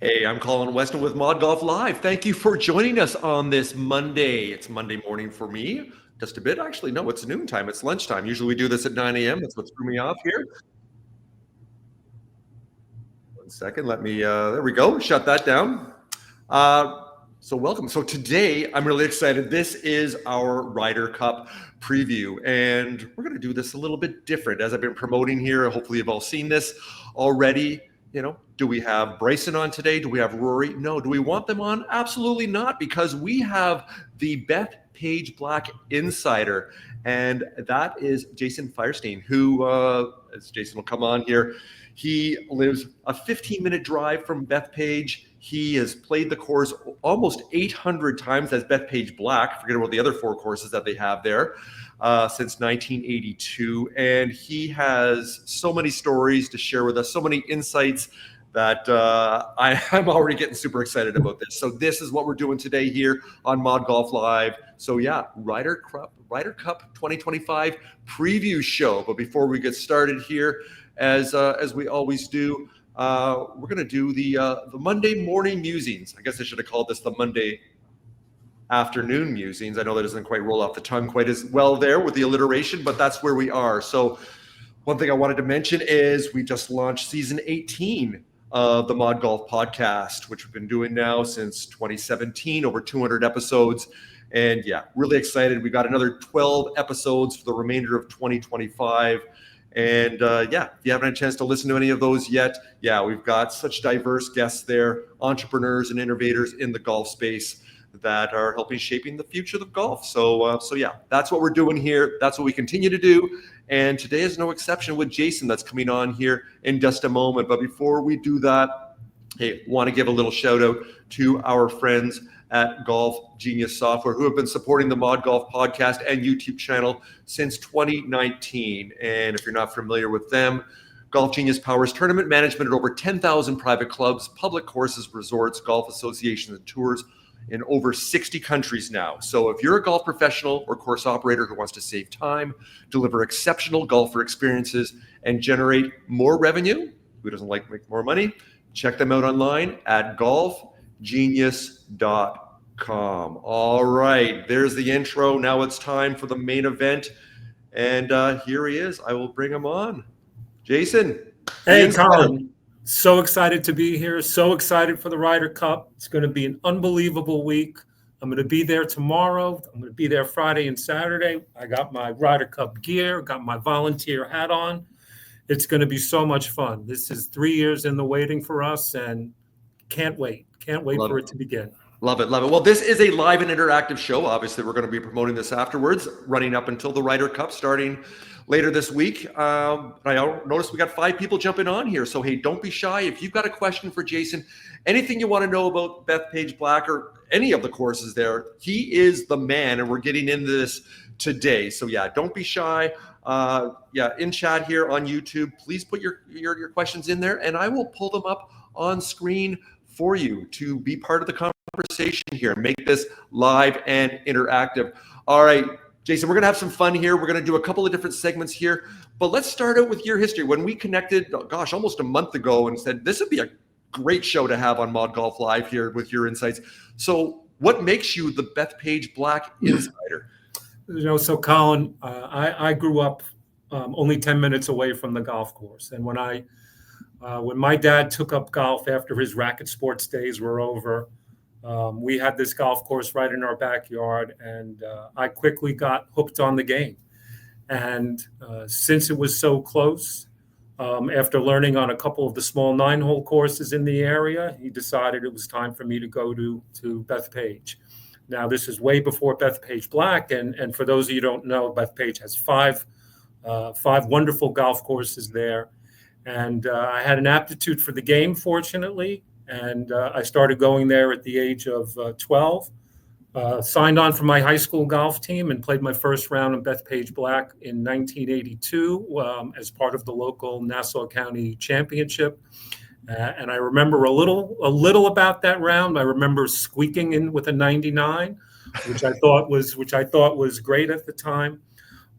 Hey, I'm Colin Weston with ModGolf Live. Thank you for joining us on this Monday. It's Monday morning for me. Just a bit, actually. No, it's noontime. It's lunchtime. Usually we do this at 9 a.m. That's what threw me off here. 1 second. There we go. Shut that down. So welcome. So today I'm really excited. This is our Ryder Cup preview, and we're going to do this a little bit different as I've been promoting here. Hopefully you've all seen this already. Do we have Bryson on today? Do we have Rory? No. Do we want them on? Absolutely not, because we have the BethPage Black insider, and that is Jason Firestein, who, as Jason will come on here, he lives a 15-minute drive from BethPage. He has played the course almost 800 times as BethPage Black. Forget about the other 4 courses that they have there. Since 1982, and he has so many stories to share with us, so many insights that I'm already getting super excited about this. So this is what we're doing today here on ModGolf Live. So yeah, Ryder Cup 2025 preview show. But before we get started here, as we always do, we're going to do the Monday morning musings. I guess I should have called this the Monday afternoon musings. I know that doesn't quite roll off the tongue quite as well there with the alliteration, but that's where we are. So one thing I wanted to mention is we just launched season 18 of the ModGolf Podcast, which we've been doing now since 2017, over 200 episodes. And yeah, really excited. We got another 12 episodes for the remainder of 2025. And if you haven't had a chance to listen to any of those yet, we've got such diverse guests there, entrepreneurs and innovators in the golf space that are helping shaping the future of golf. So that's what we're doing here. That's what we continue to do. And today is no exception with Jason that's coming on here in just a moment. But before we do that, hey, want to give a little shout out to our friends at Golf Genius Software, who have been supporting the ModGolf Podcast and YouTube channel since 2019. And if you're not familiar with them, Golf Genius powers tournament management at over 10,000 private clubs, public courses, resorts, golf associations, and tours in over 60 countries now. So if you're a golf professional or course operator who wants to save time, deliver exceptional golfer experiences, and generate more revenue, who doesn't like to make more money, check them out online at golfgenius.com. All right, there's the intro. Now it's time for the main event. And here he is. I will bring him on. Jason. Hey, Colin. So excited to be here. So excited for the Ryder Cup. It's going to be an unbelievable week. I'm going to be there tomorrow. I'm going to be there Friday and Saturday. I got my Ryder Cup gear, got my volunteer hat on. It's going to be so much fun. This is 3 years in the waiting for us, and can't wait. Can't wait for it to begin. Love it. Well, this is a live and interactive show. Obviously, we're going to be promoting this afterwards, running up until the Ryder Cup starting later this week. I noticed we got 5 people jumping on here. So, hey, don't be shy. If you've got a question for Jason, anything you want to know about BethPage Black or any of the courses there, he is the man, and we're getting into this today. So, yeah, don't be shy. In chat here on YouTube, please put your questions in there, and I will pull them up on screen for you to be part of the conversation here, make this live and interactive. All right, Jason, we're going to have some fun here. We're going to do a couple of different segments here, but let's start out with your history. When we connected, almost a month ago, and said this would be a great show to have on ModGolf Live here with your insights. So what makes you the BethPage Black insider? So Colin, I grew up only 10 minutes away from the golf course. And when my dad took up golf after his racket sports days were over, we had this golf course right in our backyard, and I quickly got hooked on the game. And since it was so close, after learning on a couple of the small 9-hole courses in the area, he decided it was time for me to go to BethPage. Now, this is way before BethPage Black, and for those of you who don't know, BethPage has five wonderful golf courses there. And I had an aptitude for the game, fortunately, and I started going there at the age of 12. Signed on for my high school golf team and played my first round of BethPage Black in 1982 as part of the local Nassau County Championship. And I remember a little about that round. I remember squeaking in with a 99, which I thought was great at the time.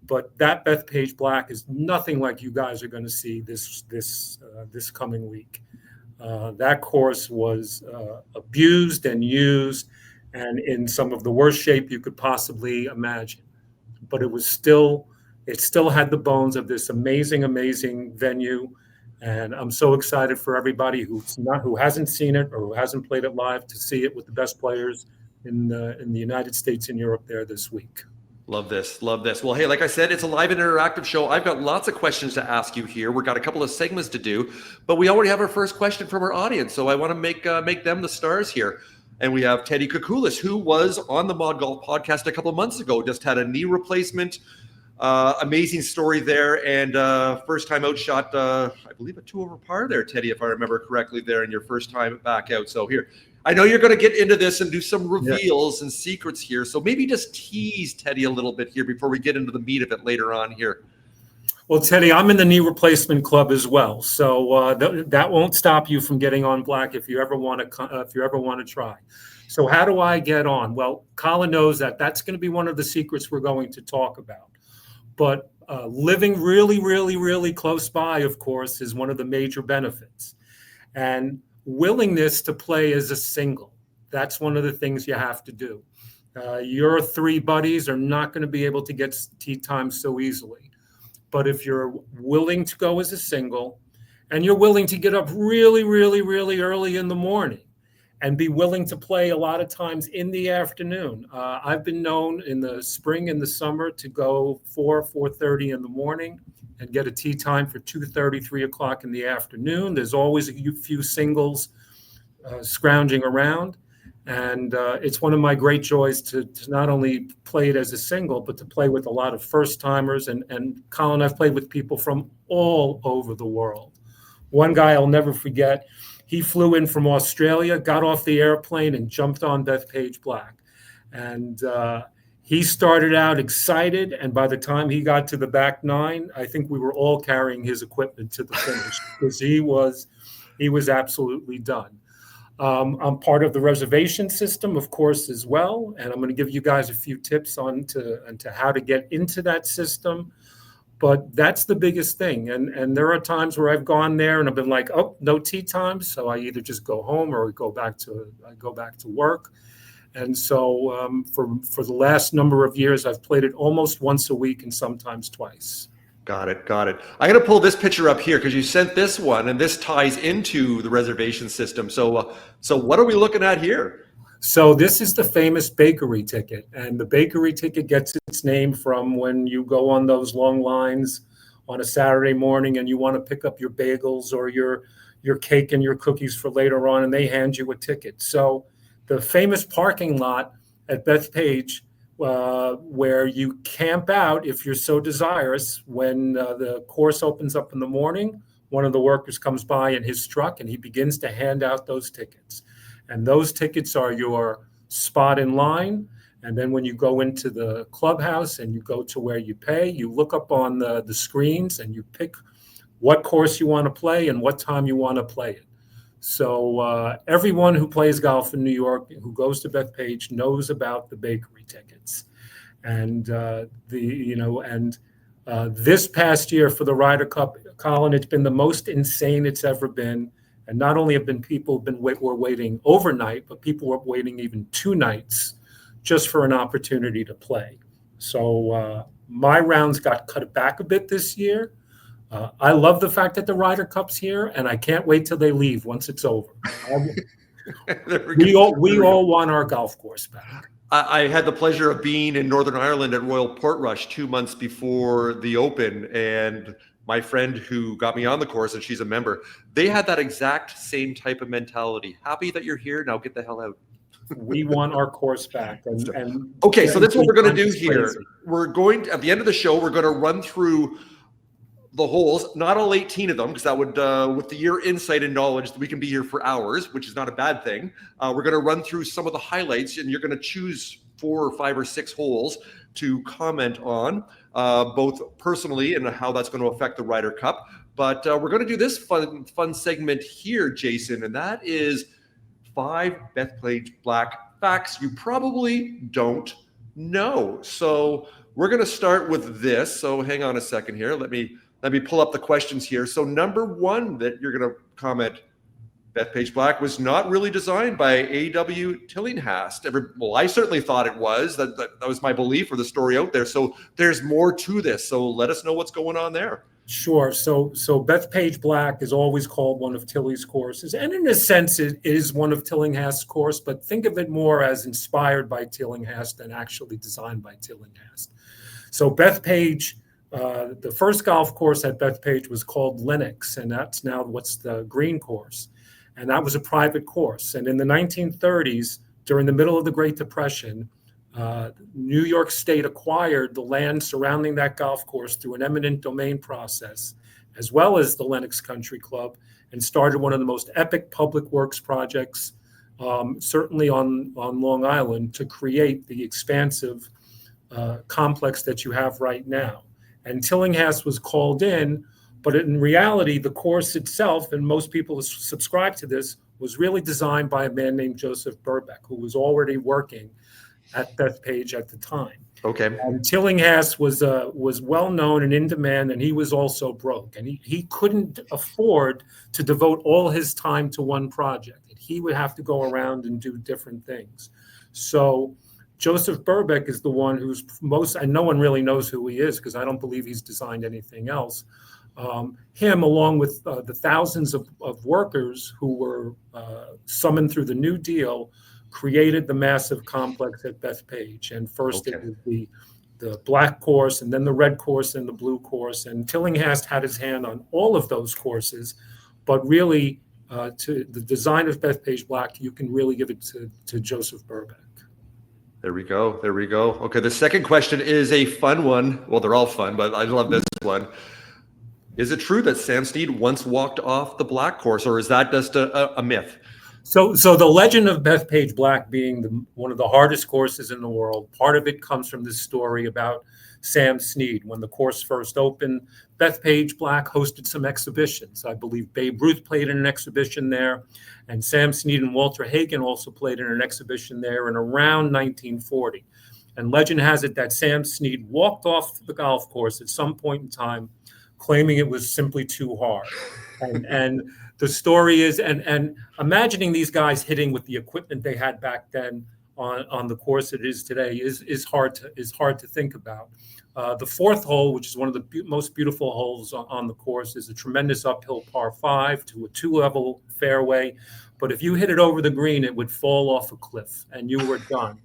But that BethPage Black is nothing like you guys are going to see this coming week. That course was abused and used and in some of the worst shape you could possibly imagine. But it still had the bones of this amazing, amazing venue. And I'm so excited for everybody who hasn't seen it or who hasn't played it live to see it with the best players in the United States and Europe there this week. Love this. Love this. Well, hey, like I said, it's a live and interactive show. I've got lots of questions to ask you here. We've got a couple of segments to do, but we already have our first question from our audience. So I want to make them the stars here. And we have Teddy Kukulis, who was on the ModGolf podcast a couple of months ago, just had a knee replacement. Amazing story there. And first time out shot, I believe a 2 over par there, Teddy, if I remember correctly there in your first time back out. So here, I know you're going to get into this and do some reveals and secrets here. So maybe just tease Teddy a little bit here before we get into the meat of it later on here. Well, Teddy, I'm in the knee replacement club as well, so that won't stop you from getting on Black if you ever want to try. So how do I get on? Well, Colin knows that's going to be one of the secrets we're going to talk about. But living really, really, really close by, of course, is one of the major benefits. And willingness to play as a single. That's one of the things you have to do. Your 3 buddies are not going to be able to get tee time so easily. But if you're willing to go as a single and you're willing to get up really, really, really early in the morning and be willing to play a lot of times in the afternoon. I've been known in the spring and the summer to go 4:30 in the morning and get a tee time for 2:30, 3 o'clock in the afternoon. There's always a few singles scrounging around. And it's one of my great joys to not only play it as a single, but to play with a lot of first timers. And Colin, I've played with people from all over the world. One guy I'll never forget, he flew in from Australia, got off the airplane and jumped on BethPage Black. And he started out excited. And by the time he got to the back 9, I think we were all carrying his equipment to the finish because he was absolutely done. I'm part of the reservation system, of course, as well. And I'm going to give you guys a few tips on how to get into that system. But that's the biggest thing. And there are times where I've gone there and I've been like, oh, no tee time. So I either just go home or I go back to work. And so for the last number of years, I've played it almost once a week and sometimes twice. Got it. I got to pull this picture up here because you sent this one, and this ties into the reservation system. So what are we looking at here? So this is the famous bakery ticket, and the bakery ticket gets its name from when you go on those long lines on a Saturday morning and you want to pick up your bagels or your cake and your cookies for later on, and they hand you a ticket. So the famous parking lot at BethPage, where you camp out if you're so desirous. When the course opens up in the morning, one of the workers comes by in his truck and he begins to hand out those tickets. And those tickets are your spot in line. And then when you go into the clubhouse and you go to where you pay, you look up on the screens and you pick what course you want to play and what time you want to play it. So everyone who plays golf in New York who goes to BethPage knows about the bakery tickets, and this past year for the Ryder Cup, Colin, it's been the most insane it's ever been. And not only have been people were waiting overnight, but people were waiting even 2 nights just for an opportunity to play. So my rounds got cut back a bit this year. I love the fact that the Ryder Cup's here, and I can't wait till they leave once it's over. We all want our golf course back. I had the pleasure of being in Northern Ireland at Royal Portrush 2 months before the Open, and my friend who got me on the course, and she's a member, they had that exact same type of mentality. Happy that you're here, now get the hell out. We want our course back. And okay, so that's what we're going to do here. We're going to, at the end of the show, we're going to run through the holes, not all 18 of them, because that would, with your insight and knowledge, we can be here for hours, which is not a bad thing. We're going to run through some of the highlights, and you're going to choose 4 or 5 or 6 holes to comment on, both personally and how that's going to affect the Ryder Cup. But we're going to do this fun segment here, Jason, and that is 5 BethPage Black facts you probably don't know. So we're going to start with this. So hang on a second here. Let me pull up the questions here. So number 1 that you're going to comment, BethPage Black was not really designed by A.W. Tillinghast. Well, I certainly thought it was. That was my belief or the story out there. So there's more to this. So let us know what's going on there. Sure. So BethPage Black is always called one of Tilly's courses. And in a sense, it is one of Tillinghast's course, but think of it more as inspired by Tillinghast than actually designed by Tillinghast. So BethPage, the first golf course at BethPage was called Lenox, and that's now what's the green course. And that was a private course. And in the 1930s, during the middle of the Great Depression, New York State acquired the land surrounding that golf course through an eminent domain process, as well as the Lenox Country Club, and started one of the most epic public works projects, certainly on Long Island, to create the expansive complex that you have right now. And Tillinghast was called in, but in reality, the course itself, and most people subscribe to this, was really designed by a man named Joseph Burbeck, who was already working at BethPage at the time. Okay. And Tillinghast was well known and in demand, and he was also broke, and he couldn't afford to devote all his time to one project. He would have to go around and do different things. So Joseph Burbeck is the one who's most, and no one really knows who he is because I don't believe he's designed anything else. Him, along with the thousands of workers who were summoned through the New Deal, created the massive complex at BethPage. And first it was the black course, and then the red course and the blue course. And Tillinghast had his hand on all of those courses, but really to the design of BethPage Black, you can really give it to Joseph Burbeck. There we go. Okay, the second question is a fun one. Well, they're all fun, but I love this one. Is it true that Sam Snead once walked off the black course, or is that just a myth? So the legend of BethPage Black being one of the hardest courses in the world, part of it comes from this story about Sam Snead. When the course first opened, BethPage Black hosted some exhibitions. I believe Babe Ruth played in an exhibition there, and Sam Snead and Walter Hagen also played in an exhibition there in around 1940. And legend has it that Sam Snead walked off the golf course at some point in time, claiming it was simply too hard. And the story is, and imagining these guys hitting with the equipment they had back then on the course it is today is hard to think about. The fourth hole, which is one of the most beautiful holes on the course, is a tremendous uphill par 5 to a 2-level fairway. But if you hit it over the green, it would fall off a cliff and you were done.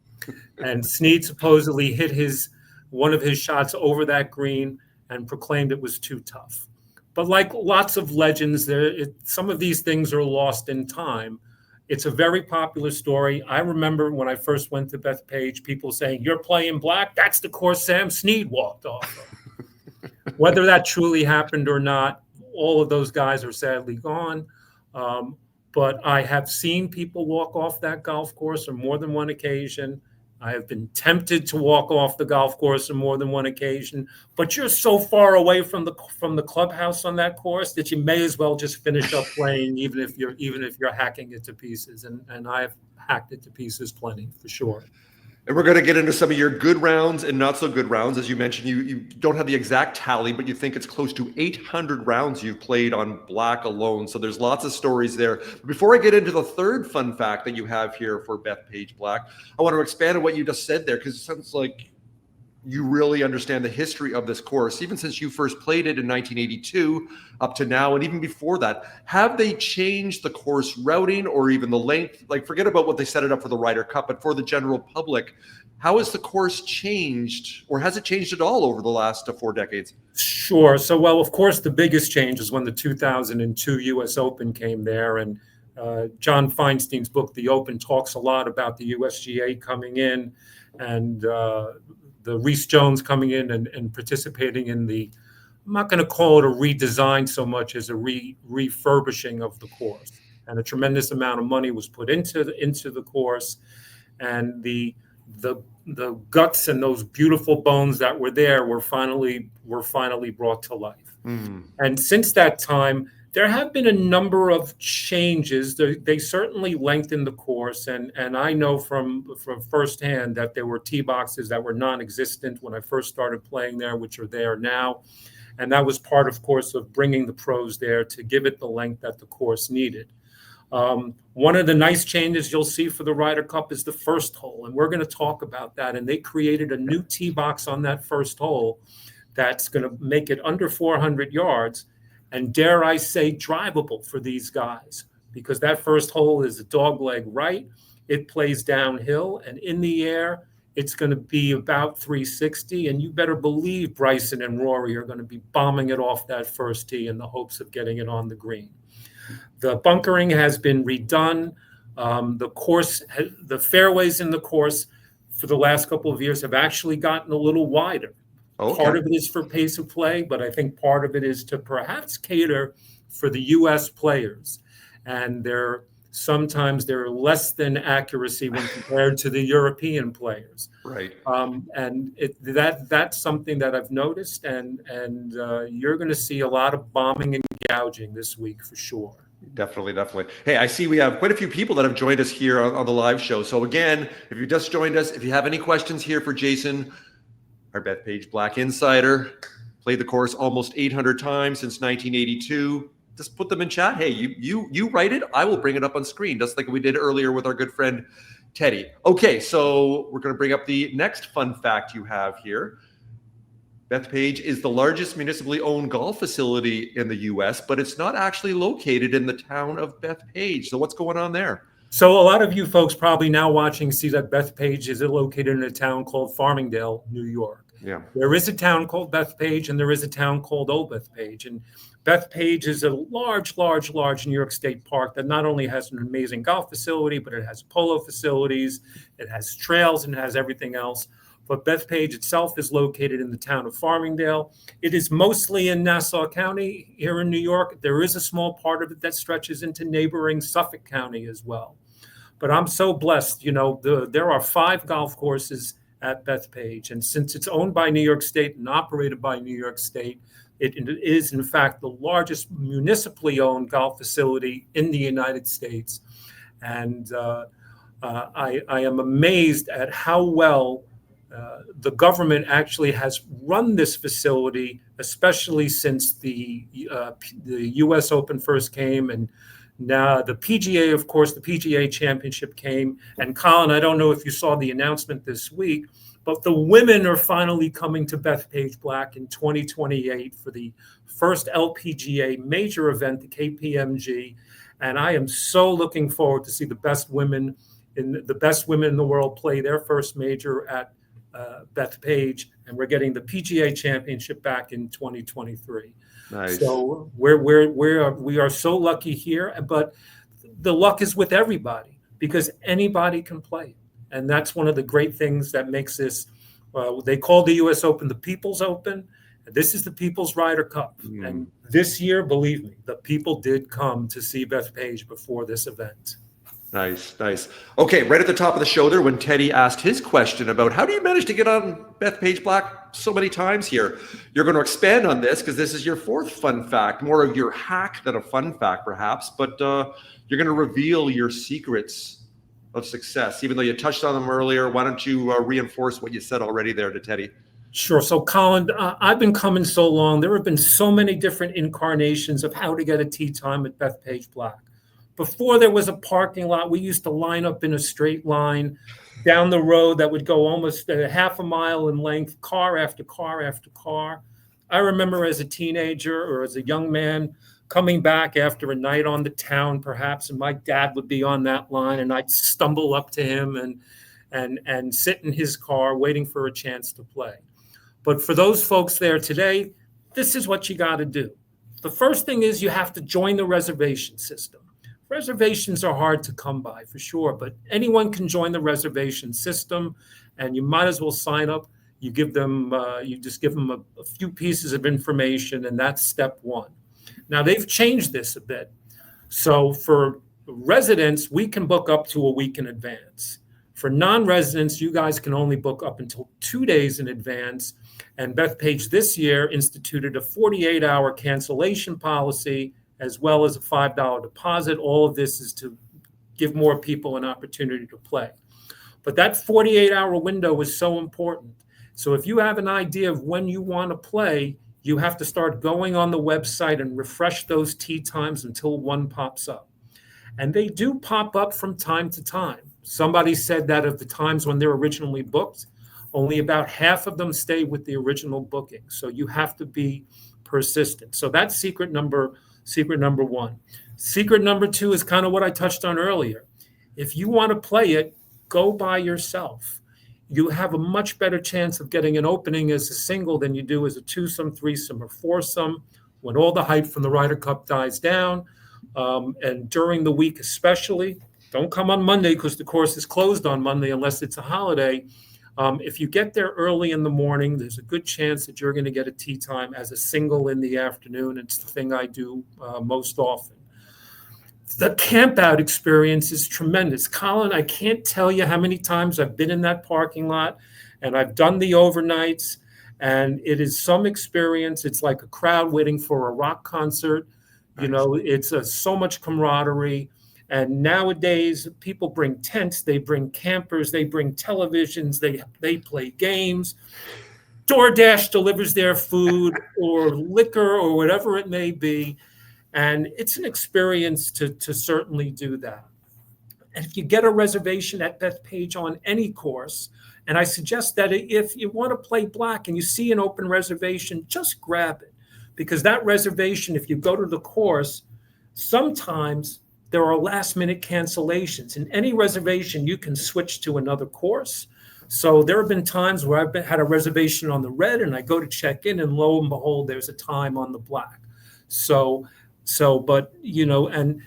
And Snead supposedly hit one of his shots over that green and proclaimed it was too tough. But like lots of legends, some of these things are lost in time. It's a very popular story. I remember when I first went to BethPage, people saying, "You're playing black? That's the course Sam Snead walked off of." Whether that truly happened or not, all of those guys are sadly gone. But I have seen people walk off that golf course on more than one occasion. I have been tempted to walk off the golf course on more than one occasion, but you're so far away from the clubhouse on that course that you may as well just finish up playing, even if you're hacking it to pieces. And I've hacked it to pieces plenty, for sure. And we're going to get into some of your good rounds and not so good rounds. As you mentioned, you don't have the exact tally, but you think it's close to 800 rounds you've played on black alone. So there's lots of stories there. But before I get into the third fun fact that you have here for BethPage Black, I want to expand on what you just said there, because it sounds like you really understand the history of this course, even since you first played it in 1982 up to now, and even before that. Have they changed the course routing or even the length? Like, forget about what they set it up for the Ryder Cup, but for the general public, how has the course changed, or has it changed at all over the last 4 decades? Sure. So, well, of course, the biggest change is when the 2002 U.S. Open came there, and John Feinstein's book, The Open, talks a lot about the USGA coming in and the Reese Jones coming in and participating in I'm not going to call it a redesign so much as a refurbishing of the course. And a tremendous amount of money was put into the course, and the guts and those beautiful bones that were there were finally brought to life. Mm. And since that time, there have been a number of changes. They certainly lengthened the course, and I know from firsthand that there were tee boxes that were non-existent when I first started playing there, which are there now. And that was part, of course, of bringing the pros there to give it the length that the course needed. One of the nice changes you'll see for the Ryder Cup is the first hole, and we're going to talk about that. And they created a new tee box on that first hole that's going to make it under 400 yards, and dare I say, drivable for these guys, because that first hole is a dogleg right. It plays downhill, and in the air, it's going to be about 360, and you better believe Bryson and Rory are going to be bombing it off that first tee in the hopes of getting it on the green. The bunkering has been redone. The fairways in the course for the last couple of years have actually gotten a little wider. Okay. Part of it is for pace of play, but I think part of it is to perhaps cater for the U.S. players. And sometimes they're less than accuracy when compared to the European players. Right. And that's something that I've noticed, and you're going to see a lot of bombing and gouging this week for sure. Definitely. Hey, I see we have quite a few people that have joined us here on the live show. So again, if you just joined us, if you have any questions here for Jason, our BethPage Black insider, played the course almost 800 times since 1982. Just put them in chat. Hey, you write it. I will bring it up on screen, just like we did earlier with our good friend Teddy. Okay, so we're going to bring up the next fun fact you have here. BethPage is the largest municipally owned golf facility in the U.S., but it's not actually located in the town of BethPage. So what's going on there? So a lot of you folks probably now watching see that BethPage is located in a town called Farmingdale, New York. Yeah. There is a town called BethPage, and there is a town called Old BethPage. And BethPage is a large New York State park that not only has an amazing golf facility, but it has polo facilities, it has trails, and it has everything else. But BethPage itself is located in the town of Farmingdale. It is mostly in Nassau County here in New York. There is a small part of it that stretches into neighboring Suffolk County as well. But I'm so blessed, there are 5 golf courses at BethPage. And since it's owned by New York State and operated by New York State, it is, in fact, the largest municipally owned golf facility in the United States. And I am amazed at how well the government actually has run this facility, especially since the U.S. Open first came, and now the PGA, of course, the PGA Championship came. And Colin, I don't know if you saw the announcement this week, but the women are finally coming to BethPage Black in 2028 for the first LPGA major event, the KPMG. And I am so looking forward to see the best women in the world play their first major at BethPage, and we're getting the PGA Championship back in 2023. Nice. So we are so lucky here, but the luck is with everybody because anybody can play, and that's one of the great things that makes this. They call the U.S. Open the People's Open. This is the People's Ryder Cup, and this year, believe me, the people did come to see BethPage before this event. Nice. Okay, right at the top of the show there, when Teddy asked his question about how do you manage to get on BethPage Black so many times here, you're going to expand on this because this is your 4th fun fact, more of your hack than a fun fact perhaps, but you're going to reveal your secrets of success. Even though you touched on them earlier, why don't you reinforce what you said already there to Teddy? Sure. So, Colin, I've been coming so long. There have been so many different incarnations of how to get a tee time at BethPage Black. Before there was a parking lot, we used to line up in a straight line down the road that would go almost a half a mile in length, car after car after car. I remember as a teenager or as a young man coming back after a night on the town, perhaps, and my dad would be on that line, and I'd stumble up to him and sit in his car waiting for a chance to play. But for those folks there today, this is what you got to do. The first thing is you have to join the reservation system. Reservations are hard to come by for sure, but anyone can join the reservation system, and you might as well sign up. You just give them a few pieces of information, and that's step 1. Now they've changed this a bit. So for residents, we can book up to a week in advance. For non-residents, you guys can only book up until 2 days in advance. And BethPage this year instituted a 48-hour cancellation policy as well as a $5 deposit. All of this is to give more people an opportunity to play. But that 48-hour window is so important. So if you have an idea of when you want to play, you have to start going on the website and refresh those tee times until one pops up. And they do pop up from time to time. Somebody said that of the times when they're originally booked, only about half of them stay with the original booking. So you have to be persistent. So that's secret number one. Secret number two is kind of what I touched on earlier. If you want to play it, go by yourself. You have a much better chance of getting an opening as a single than you do as a twosome, threesome, or foursome. When all the hype from the Ryder Cup dies down, and during the week especially, don't come on Monday because the course is closed on Monday unless it's a holiday. If you get there early in the morning, there's a good chance that you're going to get a tee time as a single in the afternoon. It's the thing I do most often. The camp-out experience is tremendous. Colin, I can't tell you how many times I've been in that parking lot and I've done the overnights, and it is some experience. It's like a crowd waiting for a rock concert. You know, it's so much camaraderie. And nowadays, people bring tents, they bring campers, they bring televisions, they play games. DoorDash delivers their food or liquor or whatever it may be. And it's an experience to certainly do that. And if you get a reservation at BethPage on any course, and I suggest that if you want to play black and you see an open reservation, just grab it. Because that reservation, if you go to the course, sometimes there are last-minute cancellations. In any reservation, you can switch to another course. So there have been times where I've had a reservation on the red, and I go to check in, and lo and behold, there's a time on the black. But you know, and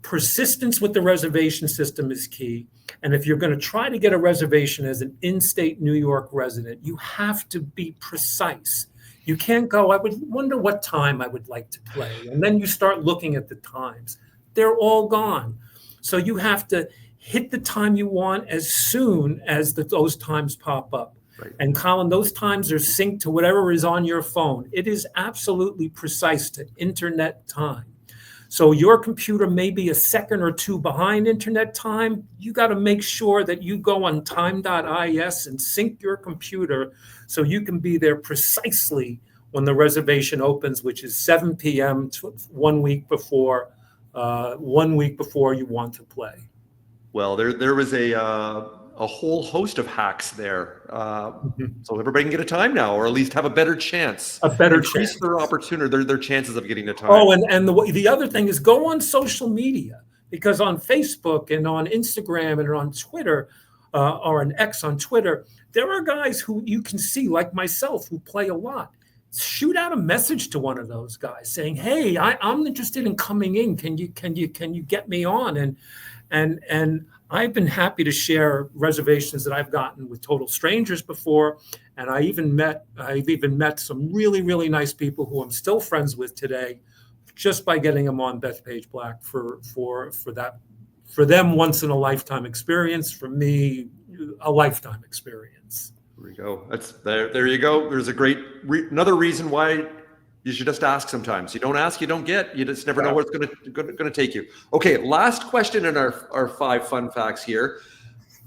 persistence with the reservation system is key. And if you're going to try to get a reservation as an in-state New York resident, you have to be precise. You can't go, I would wonder what time I would like to play. And then you start looking at the times. They're all gone. So you have to hit the time you want as soon as those times pop up. Right. And Colin, those times are synced to whatever is on your phone. It is absolutely precise to internet time. So your computer may be a second or two behind internet time. You got to make sure that you go on time.is and sync your computer so you can be there precisely when the reservation opens, which is 7 p.m. 1 week before you want to play. Well, there was a whole host of hacks there. So everybody can get a time now, or at least have a better chance. Increase their opportunity, their chances of getting a time. Oh, and the other thing is go on social media, because on Facebook and on Instagram and on Twitter, or on X on Twitter, there are guys who you can see, like myself, who play a lot. Shoot out a message to one of those guys saying, "Hey, I'm interested in coming in. Can you get me on?" And I've been happy to share reservations that I've gotten with total strangers before, and I've even met some really, really nice people who I'm still friends with today, just by getting them on BethPage Black for them once in a lifetime experience. For me, a lifetime experience. There we go. There you go. There's a great another reason why you should just ask sometimes. You don't ask, you don't get. You just never know where it's going to take you. Okay, last question in our 5 fun facts here.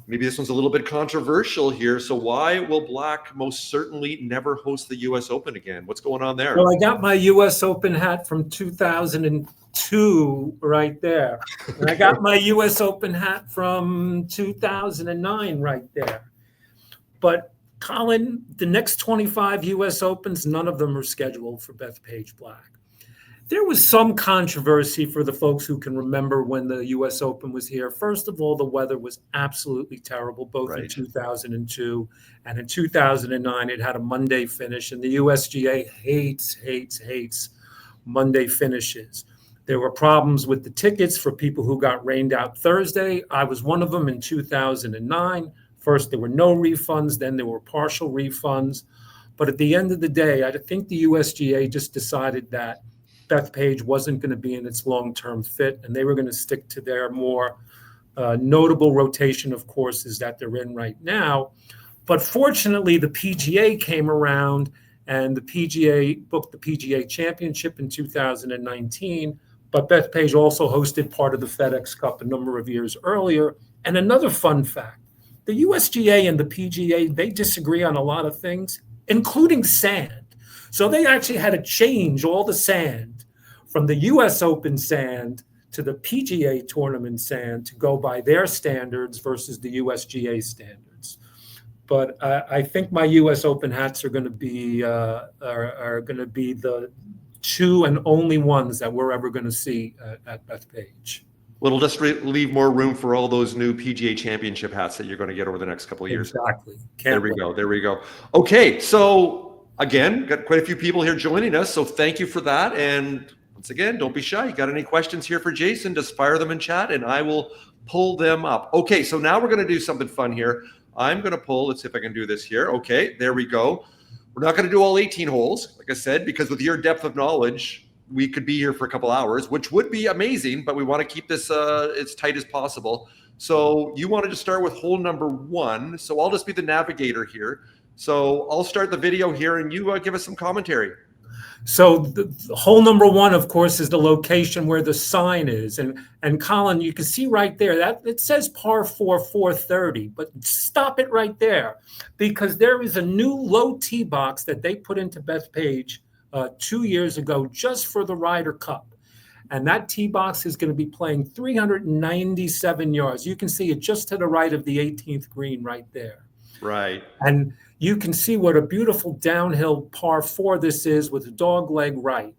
Maybe this one's a little bit controversial here. So why will Black most certainly never host the U.S. Open again? What's going on there? Well, I got my U.S. Open hat from 2002 right there. And I got my U.S. Open hat from 2009 right there. But Colin, the next 25 U.S. Opens, none of them are scheduled for BethPage Black. There was some controversy for the folks who can remember when the U.S. Open was here. First of all, the weather was absolutely terrible, both in 2002 and in 2009. It had a Monday finish, and the USGA hates Monday finishes. There were problems with the tickets for people who got rained out Thursday. I was one of them in 2009. First, there were no refunds, then there were partial refunds. But at the end of the day, I think the USGA just decided that BethPage wasn't going to be in its long-term fit, and they were going to stick to their more notable rotation of courses that they're in right now. But fortunately, the PGA came around, and the PGA booked the PGA Championship in 2019. But BethPage also hosted part of the FedEx Cup a number of years earlier. And another fun fact, the USGA and the PGA, they disagree on a lot of things, including sand. So they actually had to change all the sand from the U.S. Open sand to the PGA tournament sand to go by their standards versus the USGA standards. But I think my U.S. Open hats are going to be the two and only ones that we're ever going to see at BethPage. Well, it'll just leave more room for all those new PGA Championship hats that you're going to get over the next couple of years. Exactly. There we go. Okay, so again, got quite a few people here joining us, so thank you for that. And once again, don't be shy. You got any questions here for Jason, just fire them in chat and I will pull them up. Okay, so now we're going to do something fun here. I'm going to pull, let's see if I can do this here. Okay, there we go. We're not going to do all 18 holes, like I said, because with your depth of knowledge, we could be here for a couple hours, which would be amazing, but we want to keep this as tight as possible. So you wanted to start with hole number 1. So I'll just be the navigator here. So I'll start the video here and you give us some commentary. So the hole number 1, of course, is the location where the sign is. And Colin, you can see right there that it says par 4, 430, but stop it right there because there is a new low tee box that they put into BethPage 2 years ago just for the Ryder Cup. And that tee box is going to be playing 397 yards. You can see it just to the right of the 18th green right there. Right. And you can see what a beautiful downhill par 4 this is with a dog leg right.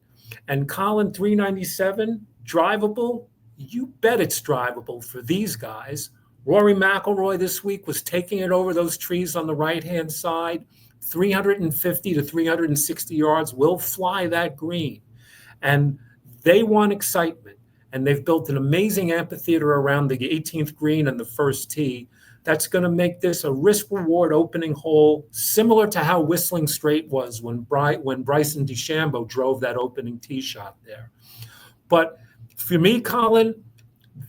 And Colin, 397, drivable? You bet it's drivable for these guys. Rory McIlroy this week was taking it over those trees on the right-hand side. 350 to 360 yards will fly that green. And they want excitement. And they've built an amazing amphitheater around the 18th green and the first tee. That's going to make this a risk-reward opening hole, similar to how Whistling Straight was when Bryson DeChambeau drove that opening tee shot there. But for me, Colin,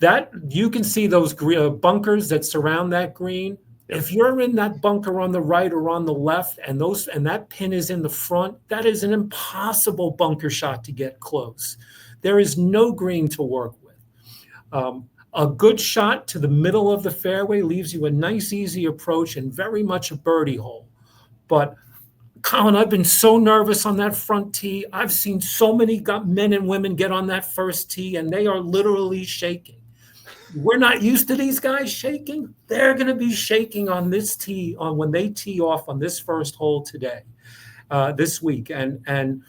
that you can see those bunkers that surround that green. If you're in that bunker on the right or on the left and that pin is in the front, that is an impossible bunker shot to get close. There is no green to work with. A good shot to the middle of the fairway leaves you a nice, easy approach and very much a birdie hole. But Colin, I've been so nervous on that front tee. I've seen so many men and women get on that first tee and they are literally shaking. We're not used to these guys shaking. They're going to be shaking on this tee when they tee off on this first hole today, this week. And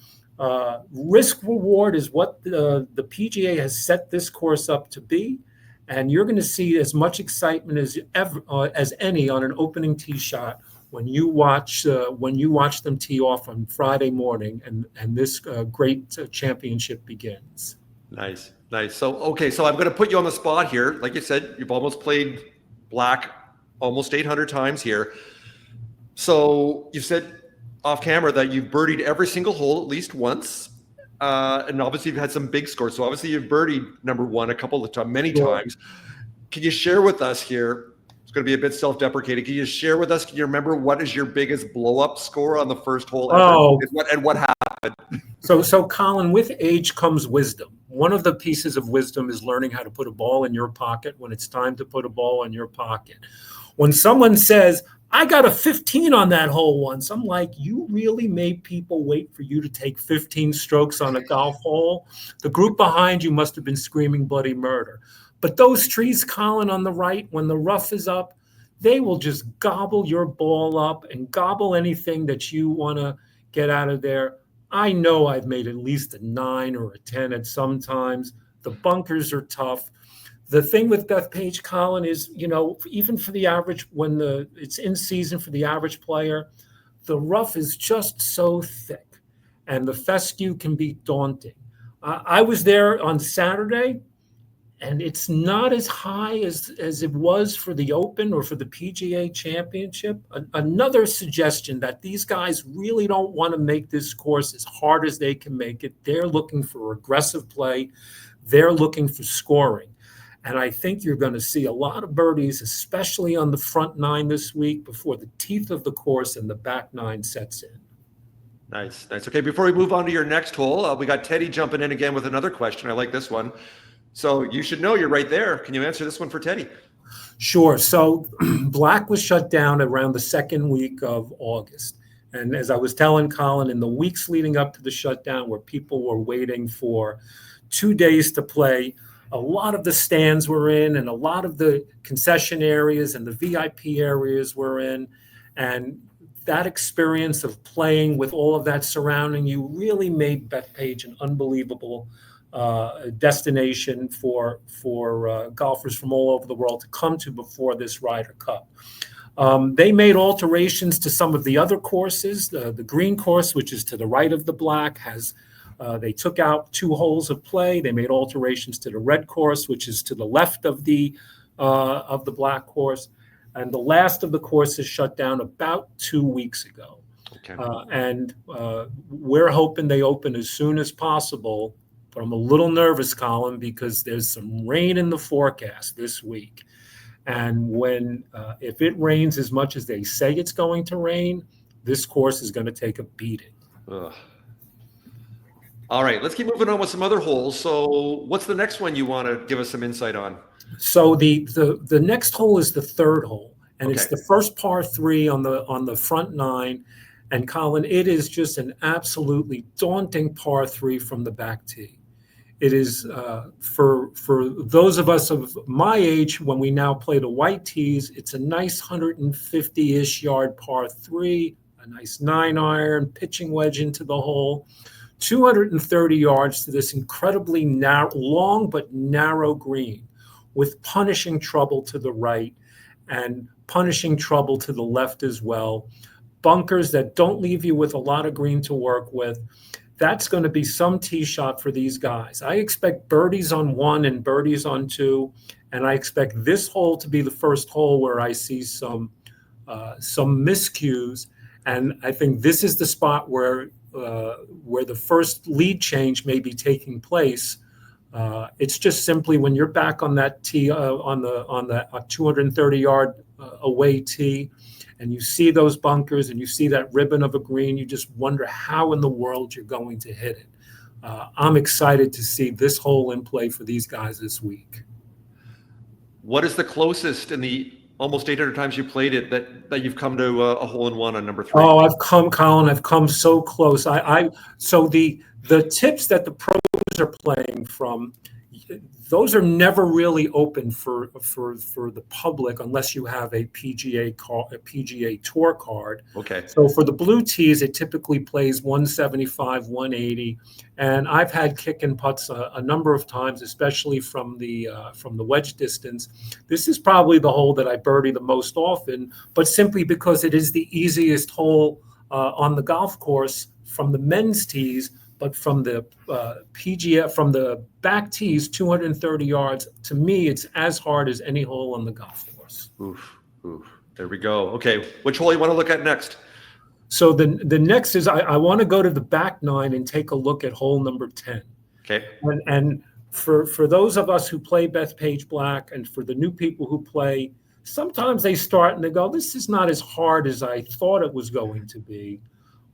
risk reward is what the PGA has set this course up to be. And you're going to see as much excitement as any on an opening tee shot when you watch them tee off on Friday morning and this great championship begins. Nice. So, okay, so I'm going to put you on the spot here. Like you said, you've almost played black almost 800 times here. So you said off camera that you've birdied every single hole at least once. And obviously you've had some big scores. So obviously you've birdied number 1 a couple of times, many times. Can you share with us here? It's going to be a bit self-deprecating. Can you share with us? Can you remember what is your biggest blow-up score on the first hole ever? Oh. And what happened? So Colin, with age comes wisdom. One of the pieces of wisdom is learning how to put a ball in your pocket when it's time to put a ball in your pocket. When someone says, I got a 15 on that hole once, I'm like, you really made people wait for you to take 15 strokes on a golf hole? The group behind you must have been screaming bloody murder. But those trees, Colin, on the right, when the rough is up, they will just gobble your ball up and gobble anything that you want to get out of there. I know I've made at least a 9 or a 10 at some times. The bunkers are tough. The thing with BethPage, Colin, is, even for the average, when it's in season for the average player, the rough is just so thick and the fescue can be daunting. I was there on Saturday, and it's not as high as it was for the Open or for the PGA Championship. Another suggestion that these guys really don't want to make this course as hard as they can make it. They're looking for aggressive play. They're looking for scoring. And I think you're going to see a lot of birdies, especially on the front 9 this week before the teeth of the course and the back 9 sets in. Nice. Okay, before we move on to your next hole, we got Teddy jumping in again with another question. I like this one. So you should know, you're right there. Can you answer this one for Teddy? Sure. So Black was shut down around the second week of August. And as I was telling Colin, in the weeks leading up to the shutdown, where people were waiting for 2 days to play, a lot of the stands were in, and a lot of the concession areas and the VIP areas were in. And that experience of playing with all of that surrounding you really made BethPage an unbelievable destination for golfers from all over the world to come to before this Ryder Cup. They made alterations to some of the other courses. The green course, which is to the right of the black, they took out 2 holes of play. They made alterations to the red course, which is to the left of the black course. And the last of the courses shut down about 2 weeks ago. Okay. And we're hoping they open as soon as possible. But I'm a little nervous, Colin, because there's some rain in the forecast this week. And if it rains as much as they say it's going to rain, this course is going to take a beating. Ugh. All right, let's keep moving on with some other holes. So what's the next one you want to give us some insight on? So the next hole is the 3rd hole, and Okay. It's the first par 3 on the front 9. And Colin, it is just an absolutely daunting par 3 from the back tee. It is for those of us of my age, when we now play the white tees, it's a nice 150-ish yard par 3, a nice 9-iron, pitching wedge into the hole, 230 yards to this incredibly long but narrow green, with punishing trouble to the right and punishing trouble to the left as well. Bunkers that don't leave you with a lot of green to work with. That's going to be some tee shot for these guys. I expect birdies on 1 and birdies on 2, and I expect this hole to be the first hole where I see some miscues. And I think this is the spot where the first lead change may be taking place. It's just simply when you're back on that tee, on the 230-yard away tee, and you see those bunkers and you see that ribbon of a green, you just wonder how in the world you're going to hit it. I'm excited to see this hole in play for these guys this week. What is the closest in the almost 800 times you played it that you've come to a hole-in-one on number 3? Oh, I've come so close. So the tips that the pros are playing from, those are never really open for the public unless you have a PGA Tour card. Okay. So for the blue tees, it typically plays 175, 180, and I've had kick and putts a number of times, especially from the wedge distance. This is probably the hole that I birdie the most often, but simply because it is the easiest hole on the golf course from the men's tees. But from the from the back tees, 230 yards, to me, it's as hard as any hole on the golf course. Oof. There we go. Okay, which hole you want to look at next? So the next is I want to go to the back 9 and take a look at hole number 10. Okay. And for those of us who play BethPage Black, and for the new people who play, sometimes they start and they go, this is not as hard as I thought it was going to be.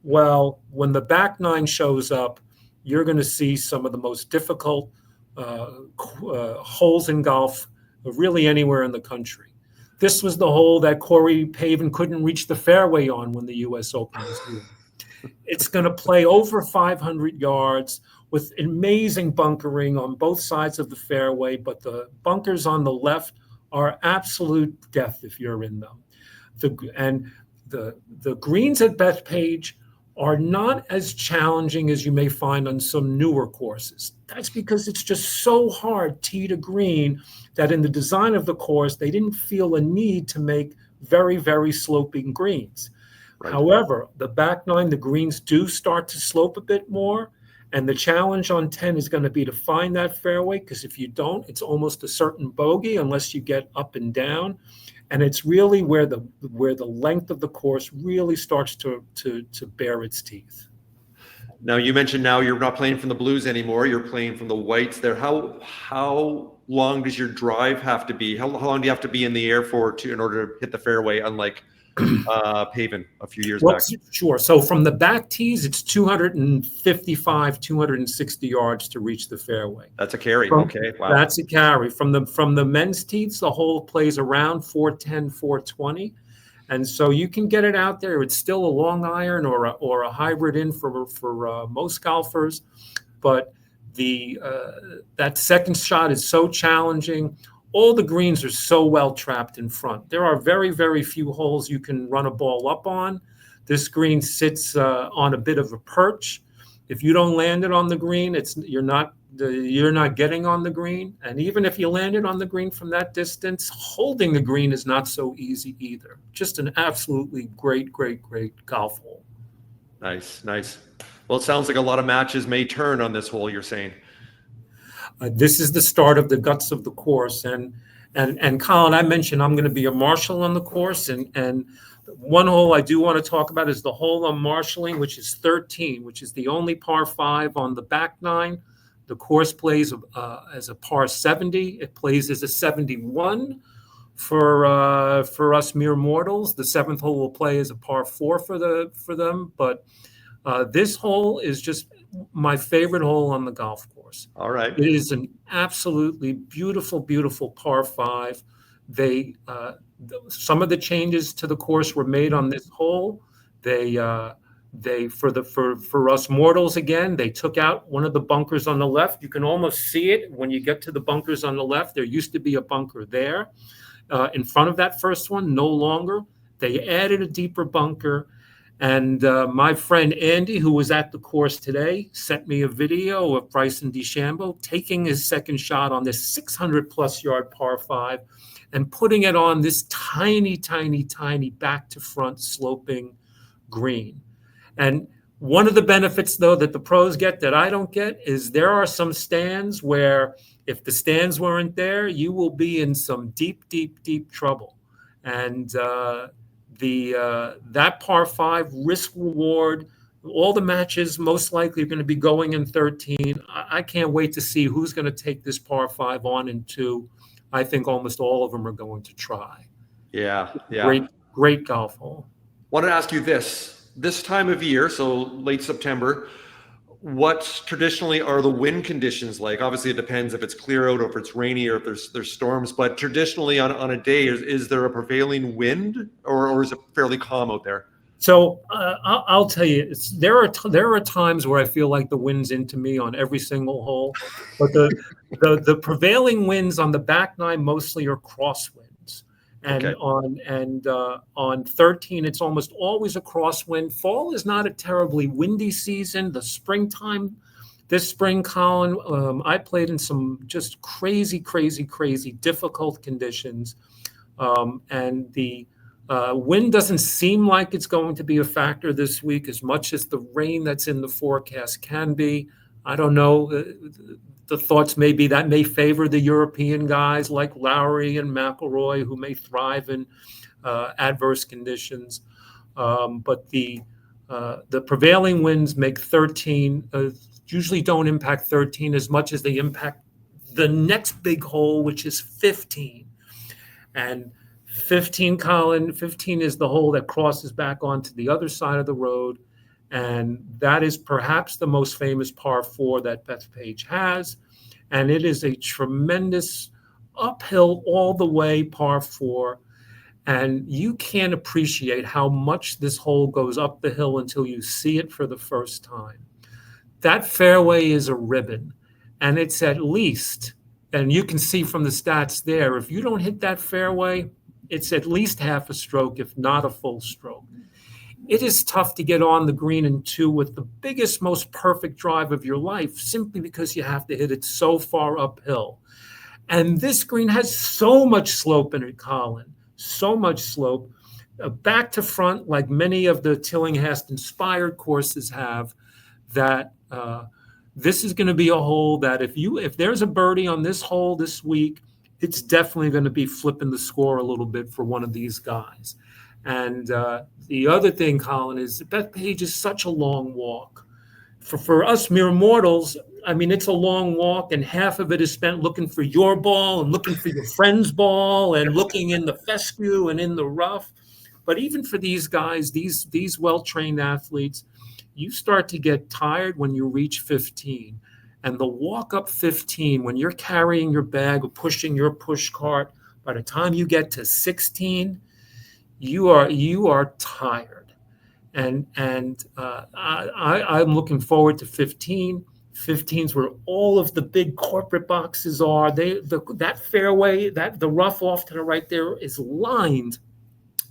Well, when the back 9 shows up, you're going to see some of the most difficult holes in golf, really anywhere in the country. This was the hole that Corey Pavin couldn't reach the fairway on when the U.S. Open was here. It's going to play over 500 yards with amazing bunkering on both sides of the fairway, but the bunkers on the left are absolute death if you're in them. The greens at BethPage are not as challenging as you may find on some newer courses. That's because it's just so hard tee to green that in the design of the course, they didn't feel a need to make very, very sloping greens. Right. However, the back 9, the greens do start to slope a bit more. And the challenge on 10 is going to be to find that fairway, because if you don't, it's almost a certain bogey unless you get up and down. And it's really where the length of the course really starts to bare its teeth. Now, you mentioned now you're not playing from the blues anymore. You're playing from the whites there. How long does your drive have to be? How long do you have to be in the air in order to hit the fairway, unlike Pavin a few years back? Sure. So from the back tees, it's 255, 260 yards to reach the fairway. That's a carry. Okay. Wow. That's a carry. From the men's tees, the hole plays around 410, 420. And so you can get it out there. It's still a long iron or a hybrid in for most golfers. But that second shot is so challenging. All the greens are so well trapped in front. There are very, very few holes you can run a ball up on. This green sits on a bit of a perch. If you don't land it on the green, you're not getting on the green. And even if you land it on the green from that distance, holding the green is not so easy either. Just an absolutely great, great, great golf hole. Nice. Well, it sounds like a lot of matches may turn on this hole, you're saying. This is the start of the guts of the course. And Colin, I mentioned I'm going to be a marshal on the course. And one hole I do want to talk about is the hole I'm marshalling, which is 13, which is the only par 5 on the back nine. The course plays as a par 70. It plays as a 71 for us mere mortals. The 7th hole will play as a par 4 for them. But this hole is just my favorite hole on the golf course. All right. It is an absolutely beautiful, beautiful par 5. Some of the changes to the course were made on this hole. For us mortals again, they took out one of the bunkers on the left. You can almost see it when you get to the bunkers on the left. There used to be a bunker there in front of that first one, no longer. They added a deeper bunker. And my friend Andy, who was at the course today, sent me a video of Bryson DeChambeau taking his second shot on this 600-plus yard par 5 and putting it on this tiny, tiny, tiny back-to-front sloping green. And one of the benefits, though, that the pros get that I don't get is there are some stands where if the stands weren't there, you will be in some deep, deep, deep trouble. And that par 5 risk reward, all the matches most likely are going to be going in 13. I can't wait to see who's going to take this par 5 on in 2. I think almost all of them are going to try. Yeah. Great golf hole. Wanted to ask you this time of year, so late September, what traditionally are the wind conditions like? Obviously, it depends if it's clear out or if it's rainy or if there's storms. But traditionally, on a day, is there a prevailing wind, or is it fairly calm out there? So I'll tell you, there are times where I feel like the wind's into me on every single hole, but the prevailing winds on the back nine mostly are crosswinds, and okay. On 13 it's almost always a crosswind. Fall is not a terribly windy season. The springtime, this spring, Colin, I played in some just crazy difficult conditions, and the wind doesn't seem like it's going to be a factor this week as much as the rain that's in the forecast can be. I don't know. The thoughts may be that may favor the European guys like Lowry and McIlroy, who may thrive in adverse conditions. But the prevailing winds make 13, usually don't impact 13 as much as they impact the next big hole, which is 15. And 15, Colin, 15 is the hole that crosses back onto the other side of the road. And that is perhaps the most famous par 4 that BethPage has. And it is a tremendous uphill all the way par 4. And you can't appreciate how much this hole goes up the hill until you see it for the first time. That fairway is a ribbon. And it's at least, and you can see from the stats there, if you don't hit that fairway, it's at least half a stroke, if not a full stroke. It is tough to get on the green in 2 with the biggest, most perfect drive of your life, simply because you have to hit it so far uphill. And this green has so much slope in it, Colin, so much slope. Back to front, like many of the Tillinghast-inspired courses have, that this is going to be a hole that if there's a birdie on this hole this week, it's definitely going to be flipping the score a little bit for one of these guys. And the other thing, Colin, is BethPage is such a long walk. For us mere mortals, I mean, it's a long walk, and half of it is spent looking for your ball and looking for your friend's ball and looking in the fescue and in the rough. But even for these guys, these well-trained athletes, you start to get tired when you reach 15. And the walk up 15, when you're carrying your bag or pushing your push cart, by the time you get to 16, you are tired. And I'm looking forward to 15. 15s where all of the big corporate boxes are. That fairway, the rough off to the right there is lined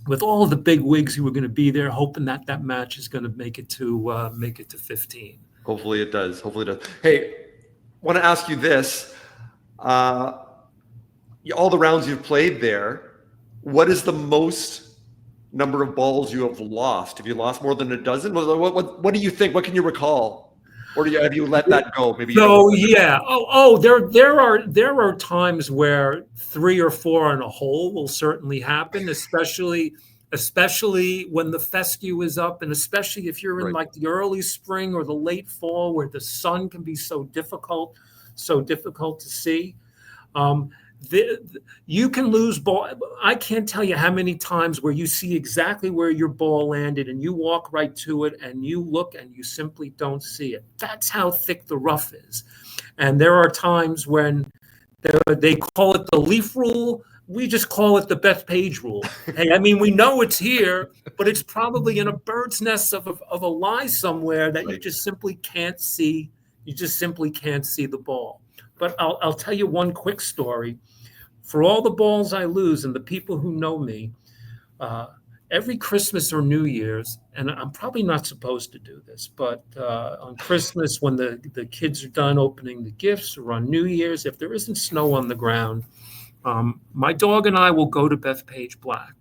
with all of the big wigs who are going to be there, hoping that match is going to make it to 15. Hopefully it does. Hey, want to ask you this. All the rounds you've played there, what is the most number of balls you have lost? Have you lost more than a dozen? What do you think? What can you recall? Or have you let that go? Maybe. So yeah. There are times where 3 or 4 on a hole will certainly happen, especially when the fescue is up, and especially if you're in like the early spring or the late fall where the sun can be so difficult to see. You can lose ball. I can't tell you how many times where you see exactly where your ball landed and you walk right to it and you look and you simply don't see it. That's how thick the rough is. And there are times when they call it the leaf rule. We just call it the BethPage rule. Hey, I mean, we know it's here, but it's probably in a bird's nest of a lie somewhere that you just simply can't see. You just simply can't see the ball. But I'll tell you one quick story. For all the balls I lose and the people who know me, every Christmas or New Year's, and I'm probably not supposed to do this, but on Christmas when the kids are done opening the gifts, or on New Year's, if there isn't snow on the ground, my dog and I will go to BethPage Black,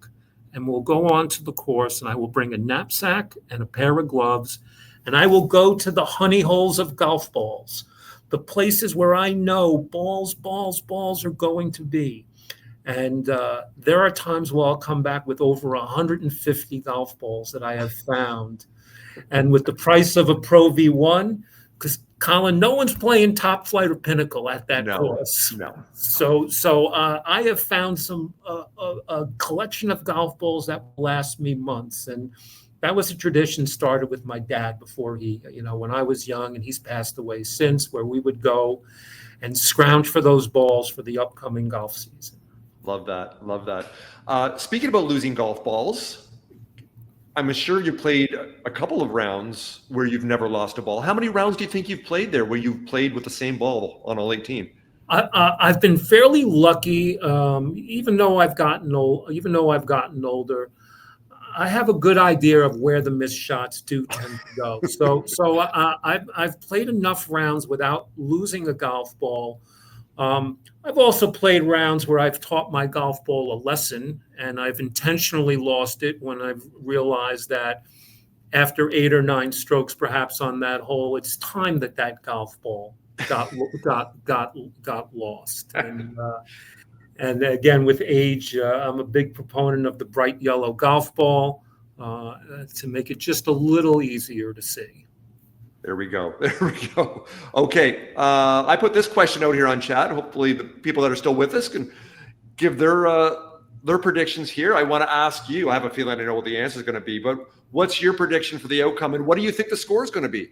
and we'll go on to the course, and I will bring a knapsack and a pair of gloves, and I will go to the honey holes of golf balls, the places where I know balls are going to be. And there are times where I'll come back with over 150 golf balls that I have found. And with the price of a Pro V1, because Colin, no one's playing top flight or pinnacle at that course. No. So I have found a collection of golf balls that will last me months. And that was a tradition started with my dad before when I was young, and he's passed away since, where we would go and scrounge for those balls for the upcoming golf season. Love that. Speaking about losing golf balls, I'm sure you played a couple of rounds where you've never lost a ball. How many rounds do you think you've played there where you've played with the same ball on all 18? I've been fairly lucky, even though I've gotten older. I have a good idea of where the missed shots do tend to go. So I've played enough rounds without losing a golf ball. I've also played rounds where I've taught my golf ball a lesson, and I've intentionally lost it when I've realized that after 8 or 9 strokes, perhaps on that hole, it's time that golf ball got lost. And again, with age, I'm a big proponent of the bright yellow golf ball to make it just a little easier to see. There we go. Okay. I put this question out here on chat. Hopefully the people that are still with us can give their predictions here. I want to ask you, I have a feeling I know what the answer is going to be, but what's your prediction for the outcome, and what do you think the score is going to be?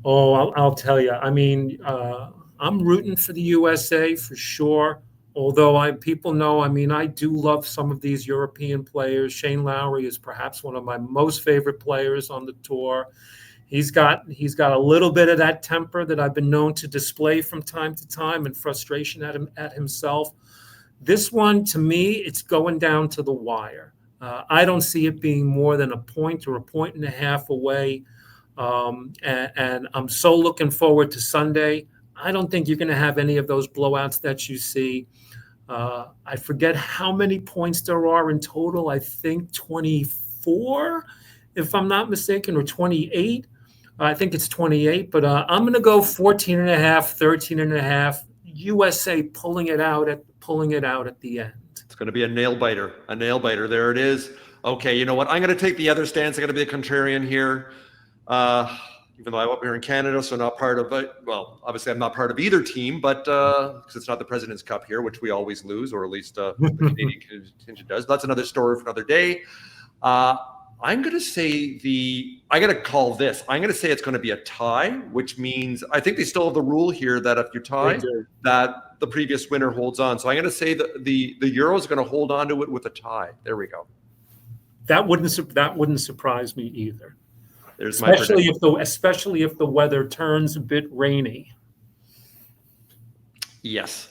Oh, I'll tell you. I mean, I'm rooting for the USA for sure. Although people know, I mean, I do love some of these European players. Shane Lowry is perhaps one of my most favorite players on the tour. He's got a little bit of that temper that I've been known to display from time to time, and frustration at himself. This one, to me, it's going down to the wire. I don't see it being more than a point or a point and a half away. And I'm so looking forward to Sunday. I don't think you're going to have any of those blowouts that you see. I forget how many points there are in total. I think 24, if I'm not mistaken, or 28. I think it's 28, but I'm going to go 14 and a half, 13 and a half. USA pulling it out at the end. It's going to be a nail biter. There it is. Okay, you know what? I'm going to take the other stance. I'm going to be a contrarian here. Even though I'm up here in Canada, so not part of it. Well, obviously I'm not part of either team, but because it's not the President's Cup here, which we always lose, or at least the Canadian contingent does. That's another story for another day. I'm going to say I'm going to say it's going to be a tie, which means I think they still have the rule here that if you tie, that the previous winner holds on. So I'm going to say that the Euro is going to hold on to it with a tie. There we go. That wouldn't surprise me either. There's my prediction. Especially if the weather turns a bit rainy. Yes.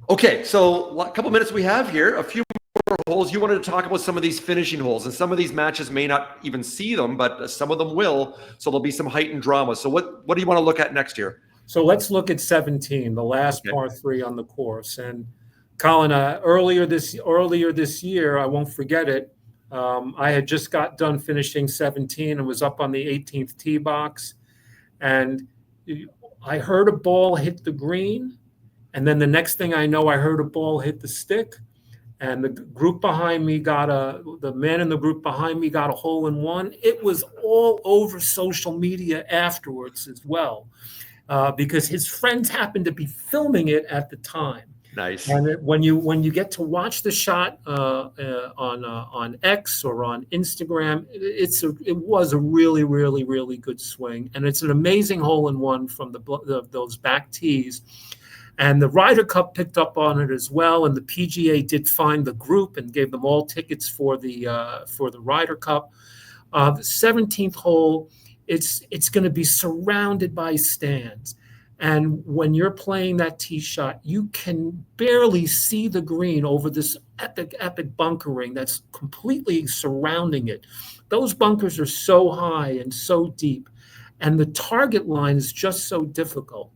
Okay, so a couple minutes we have here, a few more holes. You wanted to talk about some of these finishing holes, and some of these matches may not even see them, but some of them will. So there'll be some heightened drama. So what do you want to look at next year? So let's look at 17, the last par 3 on the course. And Colin, earlier this year, I won't forget it. I had just got done finishing 17 and was up on the 18th tee box, and I heard a ball hit the green. And then the next thing I know, I heard a ball hit the stick, and the group behind me the man in the group behind me got a hole in one. It was all over social media afterwards as well, because his friends happened to be filming it at the time. Nice. And when you get to watch the shot on X or on Instagram, it was a really, really, really good swing, and it's an amazing hole in one from those back tees. And the Ryder Cup picked up on it as well, and the PGA did find the group and gave them all tickets for the Ryder Cup. The 17th hole, it's going to be surrounded by stands, and when you're playing that tee shot, you can barely see the green over this epic bunkering that's completely surrounding it. Those bunkers are so high and so deep, and the target line is just so difficult.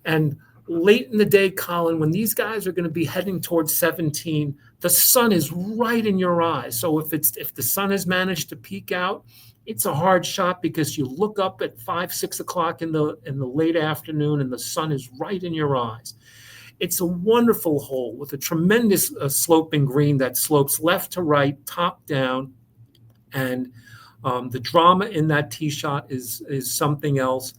And late in the day, Colin, when these guys are going to be heading towards 17, the sun is right in your eyes. So if the sun has managed to peek out, it's a hard shot because you look up at 5, 6 o'clock in the late afternoon and the sun is right in your eyes. It's a wonderful hole with a tremendous sloping green that slopes left to right, top down, and the drama in that tee shot is something else.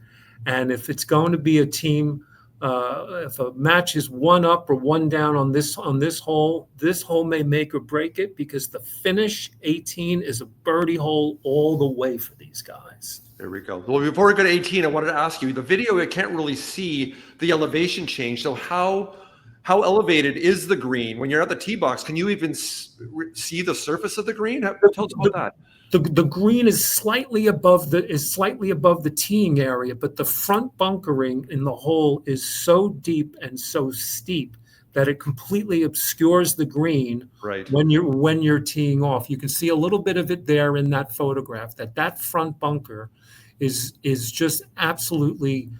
And if it's going to be a team. If a match is one up or one down on this hole may make or break it, because the finish 18 is a birdie hole all the way for these guys. There we go. Well, before we go to 18, I wanted to ask you, the video, I can't really see the elevation change. So how elevated is the green when you're at the tee box? Can you even see the surface of the green? Tell us about that. The green is slightly above the teeing area, but the front bunkering in the hole is so deep and so steep that it completely obscures the green. Right. When you're teeing off. You can see a little bit of it there in that photograph. That front bunker is just absolutely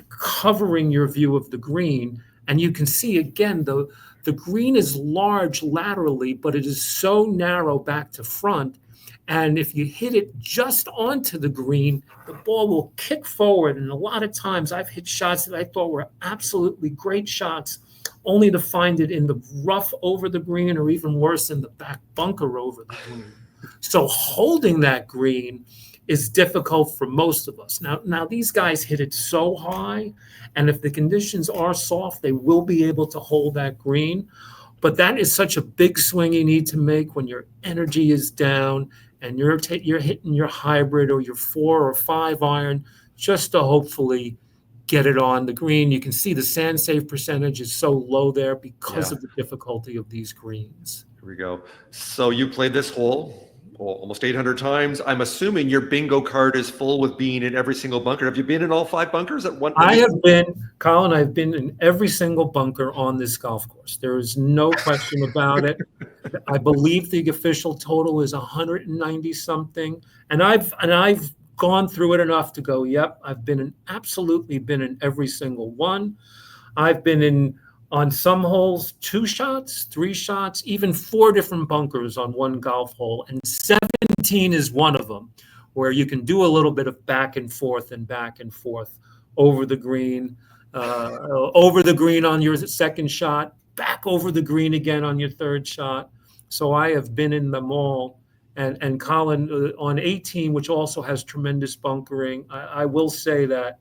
covering your view of the green, and you can see again the green is large laterally, but it is so narrow back to front. And if you hit it just onto the green, the ball will kick forward. And a lot of times I've hit shots that I thought were absolutely great shots, only to find it in the rough over the green, or even worse, in the back bunker over the green. So holding that green is difficult for most of us. Now these guys hit it so high, and if the conditions are soft, they will be able to hold that green. But that is such a big swing you need to make when your energy is down and you're hitting your hybrid or your 4 or 5 iron just to hopefully get it on the green. You can see the sand save percentage is so low there because of the difficulty of these greens. Here we go. So you played this hole almost 800 times. I'm assuming your bingo card is full with being in every single bunker. Have you been in all 5 bunkers at one point? I've been in every single bunker on this golf course. There is no question about it. I believe the official total is 190 something. And I've gone through it enough to go, yep, I've absolutely been in every single one. I've been in, on some holes, 2 shots, 3 shots, even 4 different bunkers on one golf hole. And 17 is one of them, where you can do a little bit of back and forth over the green on your second shot, back over the green again on your third shot. So I have been in them all. And Colin, on 18, which also has tremendous bunkering, I will say that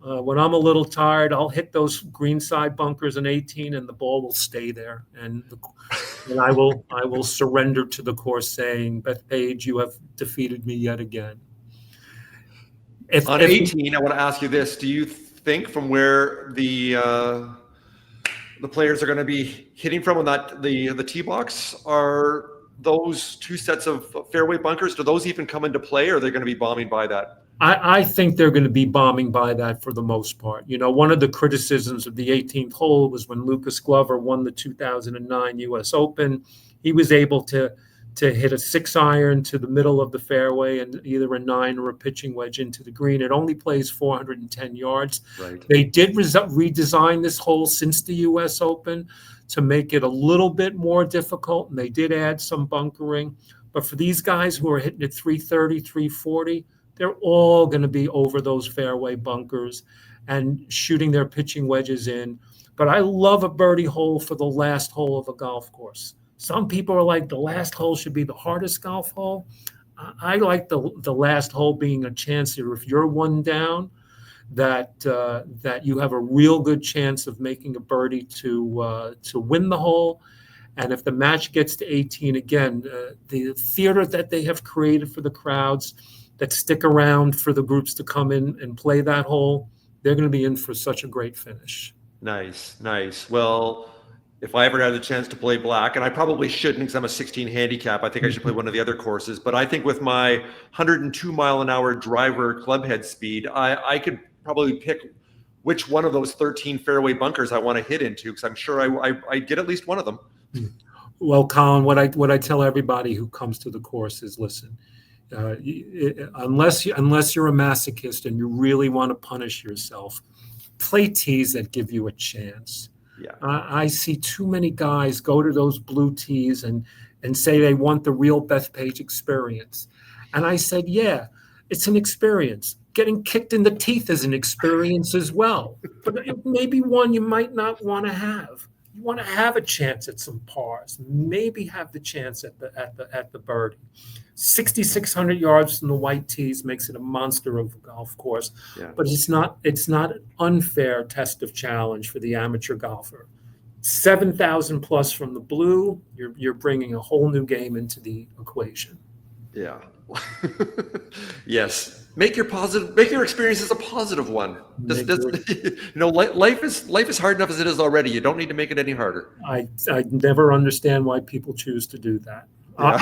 when I'm a little tired, I'll hit those greenside bunkers in 18, and the ball will stay there. And I will surrender to the course, saying, "BethPage, you have defeated me yet again." On 18, I want to ask you this: do you think from where the players are going to be hitting from on the tee box, are those 2 sets of fairway bunkers, do those even come into play, or are they going to be bombing by that? I think they're going to be bombing by that for the most part. You know, one of the criticisms of the 18th hole was when Lucas Glover won the 2009 U.S. Open. He was able to hit a 6-iron to the middle of the fairway and either a 9 or a pitching wedge into the green. It only plays 410 yards. Right. They did redesign this hole since the U.S. Open to make it a little bit more difficult, and they did add some bunkering. But for these guys who are hitting at 330, 340, they're all going to be over those fairway bunkers and shooting their pitching wedges in. But I love a birdie hole for the last hole of a golf course. Some people are like, the last hole should be the hardest golf hole. I like the last hole being a chance here. If you're one down, that you have a real good chance of making a birdie to win the hole. And if the match gets to 18, again, the theater that they have created for the crowds that stick around for the groups to come in and play that hole, they're going to be in for such a great finish. Nice. Well, if I ever had the chance to play black, and I probably shouldn't because I'm a 16 handicap, I think I should play one of the other courses. But I think with my 102 mile an hour driver club head speed, I could probably pick which one of those 13 fairway bunkers I want to hit into, because I'm sure I get at least one of them. Well, Colin, what I tell everybody who comes to the course is, listen, unless you're a masochist and you really want to punish yourself, play tees that give you a chance. Yeah. I see too many guys go to those blue tees and say they want the real BethPage experience. And I said, yeah, it's an experience. Getting kicked in the teeth is an experience as well. But maybe one you might not want to have. You want to have a chance at some pars. Maybe have the chance at the birdie. 6,600 yards from the white tees makes it a monster of a golf course. Yeah. But it's not an unfair test of challenge for the amateur golfer. 7,000 plus from the blue, you're bringing a whole new game into the equation. Yeah. Yes. Make your experiences a positive one. Life is hard enough as it is already. You don't need to make it any harder. I never understand why people choose to do that. Yeah.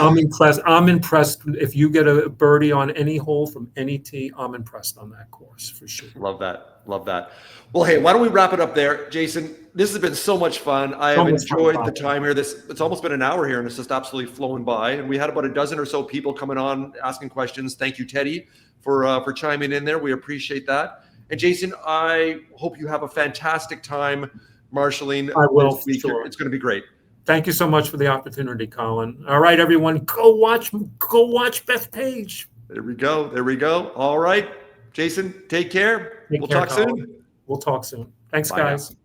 I'm impressed. If you get a birdie on any hole from any tee, I'm impressed on that course for sure. Love that. Well, hey, why don't we wrap it up there, Jason? This has been so much fun. I have enjoyed the time here. It's almost been an hour here, and it's just absolutely flowing by. And we had about a dozen or so people coming on asking questions. Thank you, Teddy, for chiming in there. We appreciate that. And Jason, I hope you have a fantastic time marshalling. I will. Sure. It's going to be great. Thank you so much for the opportunity, Colin. All right, everyone, go watch BethPage. There we go. All right, Jason, take care. We'll talk soon. We'll talk soon. Thanks, Bye guys. now.